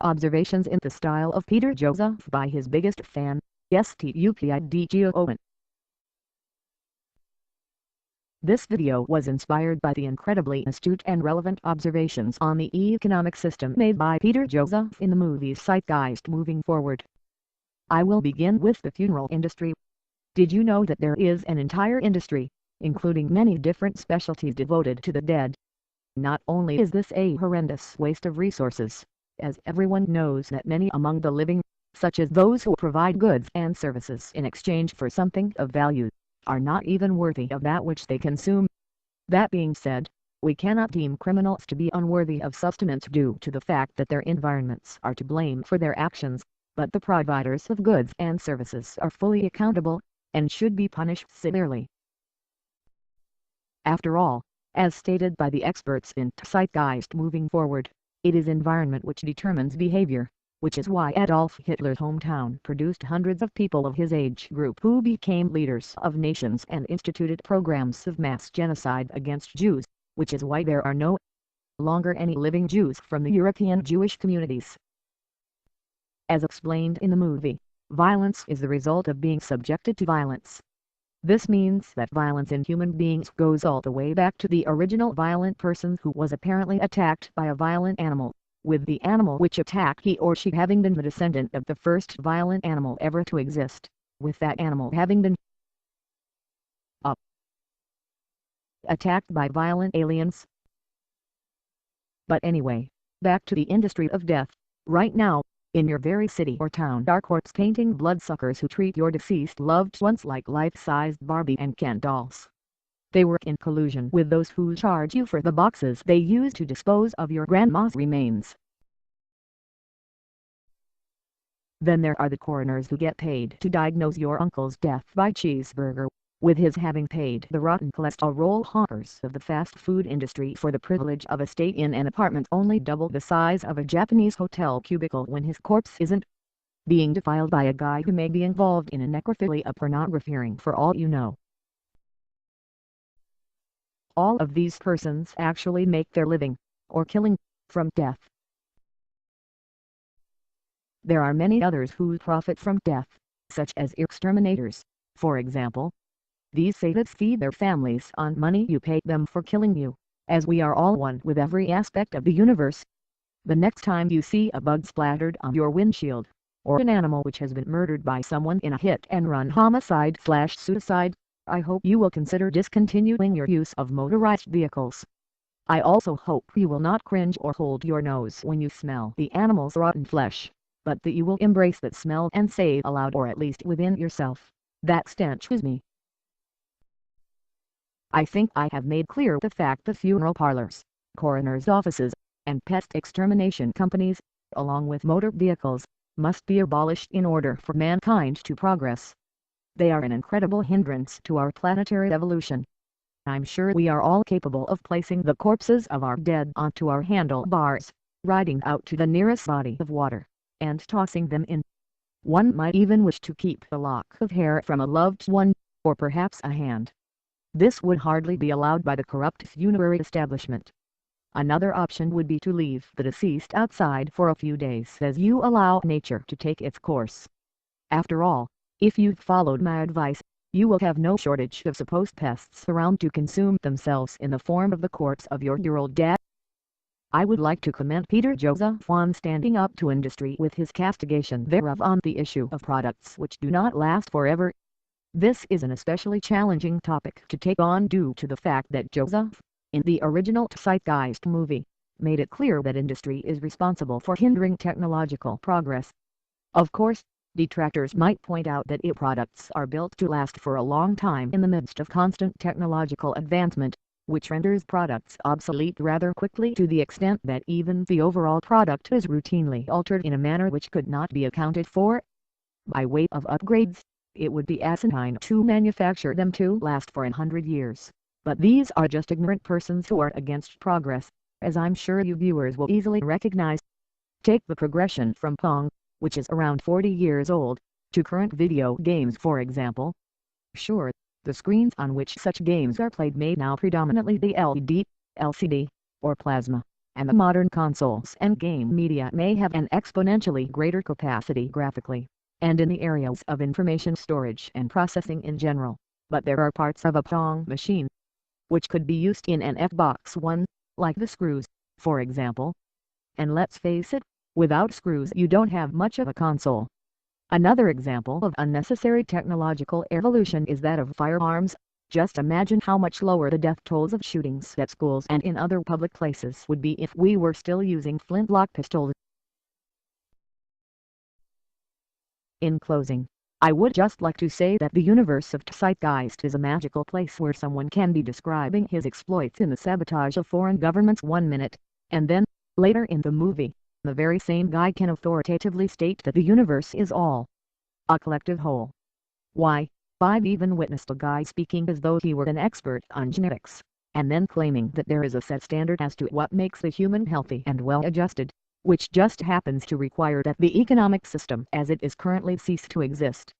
Observations in the style of Peter Joseph by his biggest fan, Stupid Owen. This video was inspired by the incredibly astute and relevant observations on the economic system made by Peter Joseph in the movie Zeitgeist Moving Forward. I will begin with the funeral industry. Did you know that there is an entire industry, including many different specialties devoted to the dead? Not only is this a horrendous waste of resources, as everyone knows that many among the living, such as those who provide goods and services in exchange for something of value, are not even worthy of that which they consume. That being said, we cannot deem criminals to be unworthy of sustenance due to the fact that their environments are to blame for their actions, but the providers of goods and services are fully accountable, and should be punished severely. After all, as stated by the experts in Zeitgeist Moving Forward, it is environment which determines behavior, which is why Adolf Hitler's hometown produced hundreds of people of his age group who became leaders of nations and instituted programs of mass genocide against Jews, which is why there are no longer any living Jews from the European Jewish communities. As explained in the movie, violence is the result of being subjected to violence. This means that violence in human beings goes all the way back to the original violent person who was apparently attacked by a violent animal, with the animal which attacked he or she having been the descendant of the first violent animal ever to exist, with that animal having been attacked by violent aliens. But anyway, back to the industry of death. Right now, in your very city or town are corpse painting bloodsuckers who treat your deceased loved ones like life-sized Barbie and Ken dolls. They work in collusion with those who charge you for the boxes they use to dispose of your grandma's remains. Then there are the coroners who get paid to diagnose your uncle's death by cheeseburger, with his having paid the rotten cholesterol hawkers of the fast food industry for the privilege of a stay in an apartment only double the size of a Japanese hotel cubicle when his corpse isn't being defiled by a guy who may be involved in a necrophilia pornography ring for all you know. All of these persons actually make their living, or killing, from death. There are many others who profit from death, such as exterminators, for example. These sadists feed their families on money you pay them for killing you, as we are all one with every aspect of the universe. The next time you see a bug splattered on your windshield, or an animal which has been murdered by someone in a hit-and-run homicide/suicide, I hope you will consider discontinuing your use of motorized vehicles. I also hope you will not cringe or hold your nose when you smell the animal's rotten flesh, but that you will embrace that smell and say aloud, or at least within yourself, "That stench was me." I think I have made clear the fact that funeral parlors, coroners' offices, and pest extermination companies, along with motor vehicles, must be abolished in order for mankind to progress. They are an incredible hindrance to our planetary evolution. I'm sure we are all capable of placing the corpses of our dead onto our handlebars, riding out to the nearest body of water, and tossing them in. One might even wish to keep a lock of hair from a loved one, or perhaps a hand. This would hardly be allowed by the corrupt funerary establishment. Another option would be to leave the deceased outside for a few days as you allow nature to take its course. After all, if you've followed my advice, you will have no shortage of supposed pests around to consume themselves in the form of the corpse of your dear-old dad. I would like to commend Peter Joseph on standing up to industry with his castigation thereof on the issue of products which do not last forever. This is an especially challenging topic to take on due to the fact that Joseph, in the original Zeitgeist movie, made it clear that industry is responsible for hindering technological progress. Of course, detractors might point out that products are built to last for a long time in the midst of constant technological advancement, which renders products obsolete rather quickly to the extent that even the overall product is routinely altered in a manner which could not be accounted for. By way of upgrades, it would be asinine to manufacture them to last for 100 years, but these are just ignorant persons who are against progress, as I'm sure you viewers will easily recognize. Take the progression from Pong, which is around 40 years old, to current video games for example. Sure, the screens on which such games are played may now predominantly be LED, LCD, or plasma, and the modern consoles and game media may have an exponentially greater capacity graphically, and in the areas of information storage and processing in general, but there are parts of a Pong machine which could be used in an Xbox One, like the screws, for example. And let's face it, without screws you don't have much of a console. Another example of unnecessary technological evolution is that of firearms. Just imagine how much lower the death tolls of shootings at schools and in other public places would be if we were still using flintlock pistols. In closing, I would just like to say that the universe of Zeitgeist is a magical place where someone can be describing his exploits in the sabotage of foreign governments 1 minute, and then, later in the movie, the very same guy can authoritatively state that the universe is all a collective whole. Why, I've even witnessed a guy speaking as though he were an expert on genetics, and then claiming that there is a set standard as to what makes the human healthy and well-adjusted, which just happens to require that the economic system as it is currently cease to exist.